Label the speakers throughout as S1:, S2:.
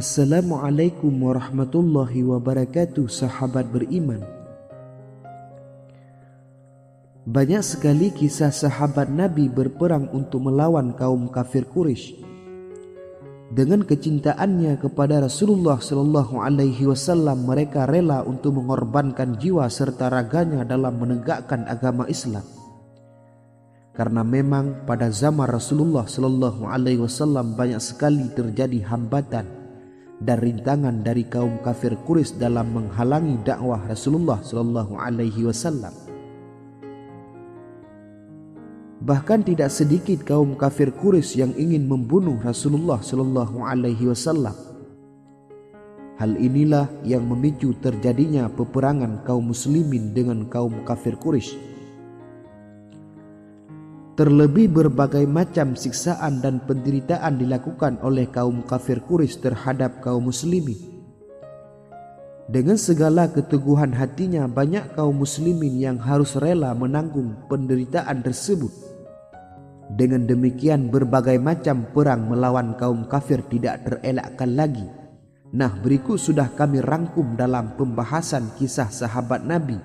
S1: Assalamualaikum warahmatullahi wabarakatuh, sahabat beriman. Banyak sekali kisah sahabat Nabi berperang untuk melawan kaum kafir Quraisy. Dengan kecintaannya kepada Rasulullah sallallahu alaihi wasallam, mereka rela untuk mengorbankan jiwa serta raganya dalam menegakkan agama Islam. Karena memang pada zaman Rasulullah sallallahu alaihi wasallam banyak sekali terjadi hambatan dan rintangan dari kaum kafir Quraisy dalam menghalangi dakwah Rasulullah sallallahu alaihi wasallam. Bahkan tidak sedikit kaum kafir Quraisy yang ingin membunuh Rasulullah sallallahu alaihi wasallam. Hal inilah yang memicu terjadinya peperangan kaum muslimin dengan kaum kafir Quraisy. Terlebih berbagai macam siksaan dan penderitaan dilakukan oleh kaum kafir Quraisy terhadap kaum muslimin. Dengan segala keteguhan hatinya, banyak kaum muslimin yang harus rela menanggung penderitaan tersebut. Dengan demikian, berbagai macam perang melawan kaum kafir tidak terelakkan lagi. Nah, berikut sudah kami rangkum dalam pembahasan kisah sahabat Nabi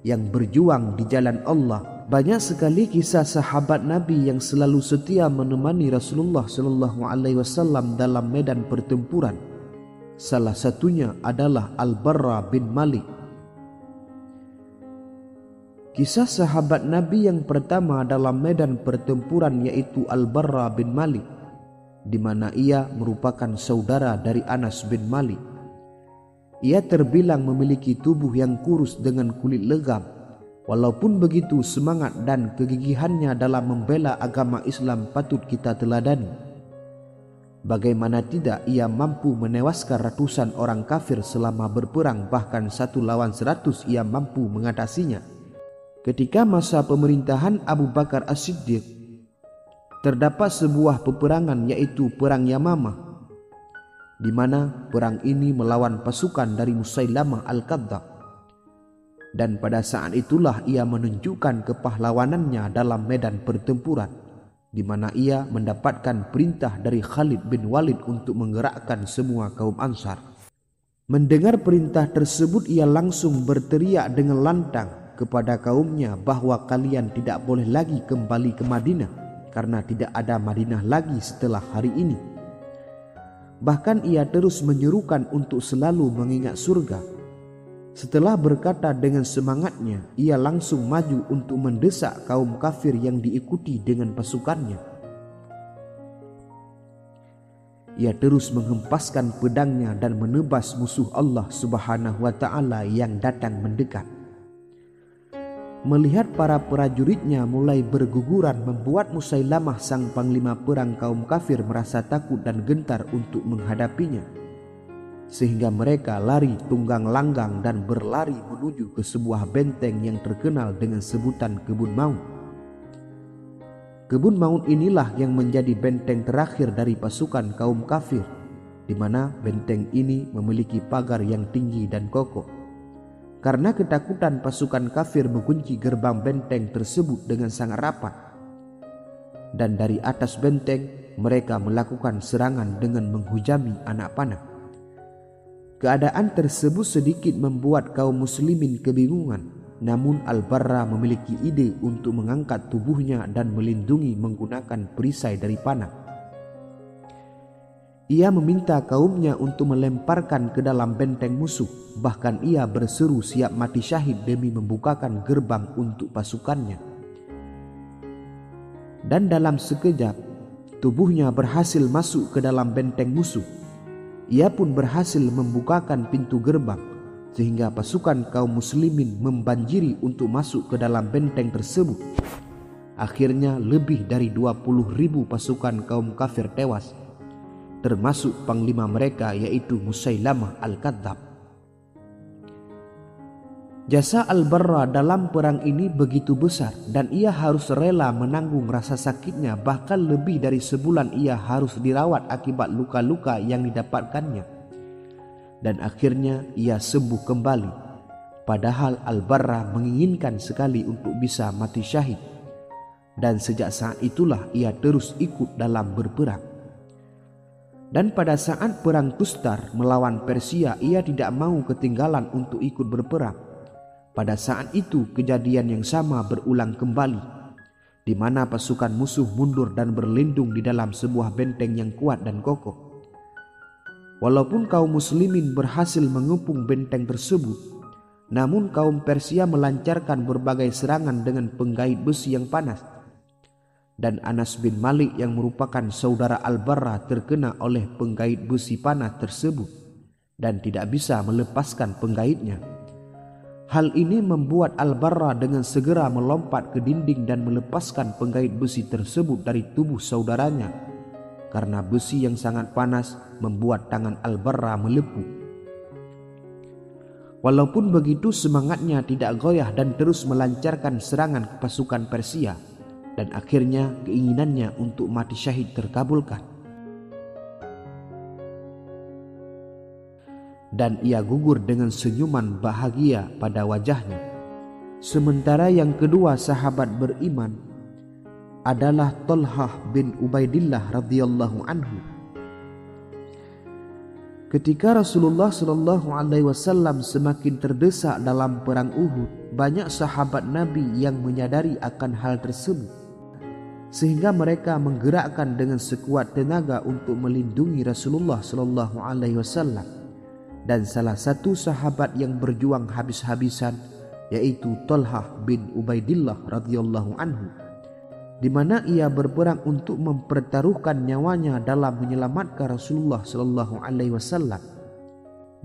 S1: yang berjuang di jalan Allah. Banyak sekali kisah sahabat Nabi yang selalu setia menemani Rasulullah sallallahu alaihi wasallam dalam medan pertempuran. Salah satunya adalah Al-Barra bin Malik. Kisah sahabat Nabi yang pertama dalam medan pertempuran yaitu Al-Barra bin Malik, di mana ia merupakan saudara dari Anas bin Malik. Ia terbilang memiliki tubuh yang kurus dengan kulit legam. Walaupun begitu, semangat dan kegigihannya dalam membela agama Islam patut kita teladani. Bagaimana tidak, ia mampu menewaskan ratusan orang kafir selama berperang, bahkan 1 lawan 100 ia mampu mengatasinya. Ketika masa pemerintahan Abu Bakar As-Siddiq, terdapat sebuah peperangan yaitu Perang Yamamah, di mana perang ini melawan pasukan dari Musailamah Al-Kadzdzab. Dan pada saat itulah ia menunjukkan kepahlawanannya dalam medan pertempuran, di mana ia mendapatkan perintah dari Khalid bin Walid untuk menggerakkan semua kaum Ansar. Mendengar perintah tersebut, ia langsung berteriak dengan lantang kepada kaumnya bahwa kalian tidak boleh lagi kembali ke Madinah, karena tidak ada Madinah lagi setelah hari ini. Bahkan ia terus menyerukan untuk selalu mengingat surga. Setelah berkata dengan semangatnya, ia langsung maju untuk mendesak kaum kafir yang diikuti dengan pasukannya. Ia terus menghempaskan pedangnya dan menebas musuh Allah Subhanahu wa taala yang datang mendekat. Melihat para prajuritnya mulai berguguran, membuat Musailamah sang panglima perang kaum kafir merasa takut dan gentar untuk menghadapinya, sehingga mereka lari tunggang langgang dan berlari menuju ke sebuah benteng yang terkenal dengan sebutan Kebun Maut. Kebun Maut inilah yang menjadi benteng terakhir dari pasukan kaum kafir, di mana benteng ini memiliki pagar yang tinggi dan kokoh. Karena ketakutan, pasukan kafir mengunci gerbang benteng tersebut dengan sangat rapat. Dan dari atas benteng mereka melakukan serangan dengan menghujami anak panah. Keadaan tersebut sedikit membuat kaum muslimin kebingungan. Namun Al-Barra memiliki ide untuk mengangkat tubuhnya dan melindungi menggunakan perisai dari panah. Ia meminta kaumnya untuk melemparkan ke dalam benteng musuh. Bahkan ia berseru siap mati syahid demi membukakan gerbang untuk pasukannya. Dan dalam sekejap, tubuhnya berhasil masuk ke dalam benteng musuh. Ia pun berhasil membukakan pintu gerbang, sehingga pasukan kaum muslimin membanjiri untuk masuk ke dalam benteng tersebut. Akhirnya lebih dari 20.000 pasukan kaum kafir tewas, termasuk panglima mereka yaitu Musailamah Al-Kadzdzab. Jasa Al-Barra dalam perang ini begitu besar dan ia harus rela menanggung rasa sakitnya. Bahkan lebih dari sebulan ia harus dirawat akibat luka-luka yang didapatkannya. Dan akhirnya ia sembuh kembali. Padahal Al-Barra menginginkan sekali untuk bisa mati syahid. Dan sejak saat itulah ia terus ikut dalam berperang. Dan pada saat perang Tustar melawan Persia, ia tidak mau ketinggalan untuk ikut berperang. Pada saat itu kejadian yang sama berulang kembali, di mana pasukan musuh mundur dan berlindung di dalam sebuah benteng yang kuat dan kokoh. Walaupun kaum muslimin berhasil mengepung benteng tersebut, namun kaum Persia melancarkan berbagai serangan dengan penggait besi yang panas. Dan Anas bin Malik yang merupakan saudara Al-Barra terkena oleh penggait besi panas tersebut dan tidak bisa melepaskan penggaitnya. Hal ini membuat Al-Barra dengan segera melompat ke dinding dan melepaskan penggait besi tersebut dari tubuh saudaranya, karena besi yang sangat panas membuat tangan Al-Barra melepuh. Walaupun begitu, semangatnya tidak goyah dan terus melancarkan serangan ke pasukan Persia, dan akhirnya keinginannya untuk mati syahid terkabulkan. Dan ia gugur dengan senyuman bahagia pada wajahnya. Sementara yang kedua sahabat beriman adalah Thalhah bin Ubaidillah radhiyallahu anhu. Ketika Rasulullah SAW semakin terdesak dalam perang Uhud, banyak sahabat Nabi yang menyadari akan hal tersebut, sehingga mereka menggerakkan dengan sekuat tenaga untuk melindungi Rasulullah SAW. Dan salah satu sahabat yang berjuang habis-habisan yaitu Thalhah bin Ubaidillah radhiyallahu anhu, di mana ia berperang untuk mempertaruhkan nyawanya dalam menyelamatkan Rasulullah SAW.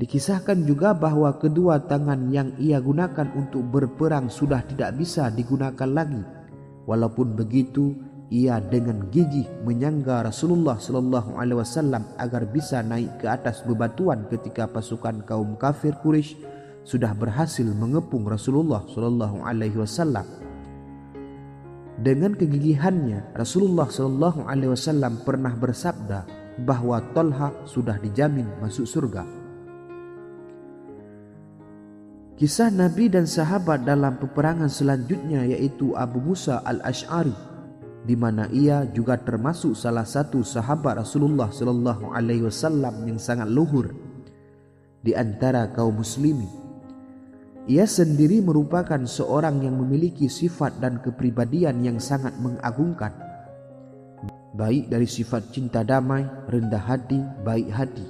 S1: Dikisahkan juga bahwa kedua tangan yang ia gunakan untuk berperang sudah tidak bisa digunakan lagi. Walaupun begitu, ia dengan gigih menyangga Rasulullah SAW agar bisa naik ke atas bebatuan ketika pasukan kaum kafir Quraisy sudah berhasil mengepung Rasulullah SAW. Dengan kegigihannya, Rasulullah SAW pernah bersabda bahwa Thalhah sudah dijamin masuk surga. Kisah Nabi dan sahabat dalam peperangan selanjutnya yaitu Abu Musa al-Ash'ari, di mana ia juga termasuk salah satu sahabat Rasulullah SAW yang sangat luhur di antara kaum muslimin. Ia sendiri merupakan seorang yang memiliki sifat dan kepribadian yang sangat mengagumkan, baik dari sifat cinta damai, rendah hati, baik hati.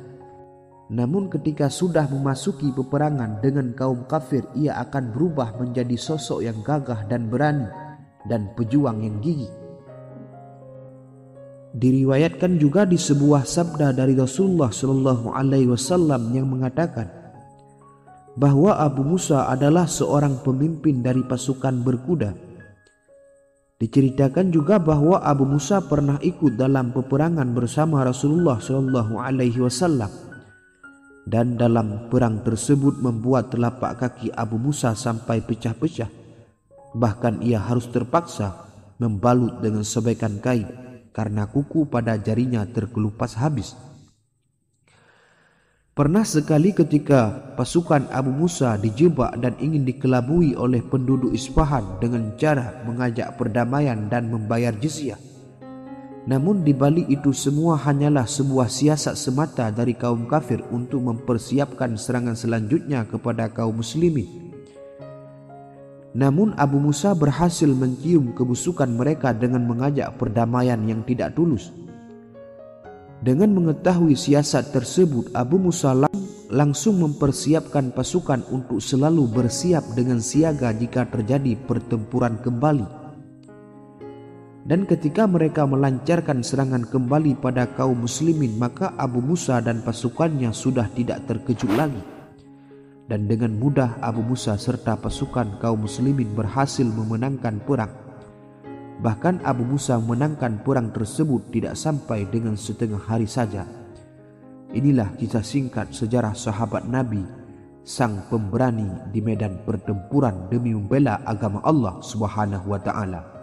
S1: Namun ketika sudah memasuki peperangan dengan kaum kafir, ia akan berubah menjadi sosok yang gagah dan berani dan pejuang yang gigih. Diriwayatkan juga di sebuah sabda dari Rasulullah SAW yang mengatakan bahwa Abu Musa adalah seorang pemimpin dari pasukan berkuda. Diceritakan juga bahwa Abu Musa pernah ikut dalam peperangan bersama Rasulullah SAW, dan dalam perang tersebut membuat telapak kaki Abu Musa sampai pecah-pecah. Bahkan ia harus terpaksa membalut dengan sobekan kain karena kuku pada jarinya terkelupas habis. Pernah sekali ketika pasukan Abu Musa dijebak dan ingin dikelabui oleh penduduk Isfahan dengan cara mengajak perdamaian dan membayar jizyah. Namun di balik itu semua hanyalah sebuah siasat semata dari kaum kafir untuk mempersiapkan serangan selanjutnya kepada kaum muslimin. Namun Abu Musa berhasil mencium kebusukan mereka dengan mengajak perdamaian yang tidak tulus. Dengan mengetahui siasat tersebut, Abu Musa langsung mempersiapkan pasukan untuk selalu bersiap dengan siaga jika terjadi pertempuran kembali. Dan ketika mereka melancarkan serangan kembali pada kaum muslimin, maka Abu Musa dan pasukannya sudah tidak terkejut lagi. Dan dengan mudah Abu Musa serta pasukan kaum muslimin berhasil memenangkan perang. Bahkan Abu Musa memenangkan perang tersebut tidak sampai dengan setengah hari saja. Inilah kisah singkat sejarah sahabat Nabi, sang pemberani di medan pertempuran demi membela agama Allah Subhanahu wa taala.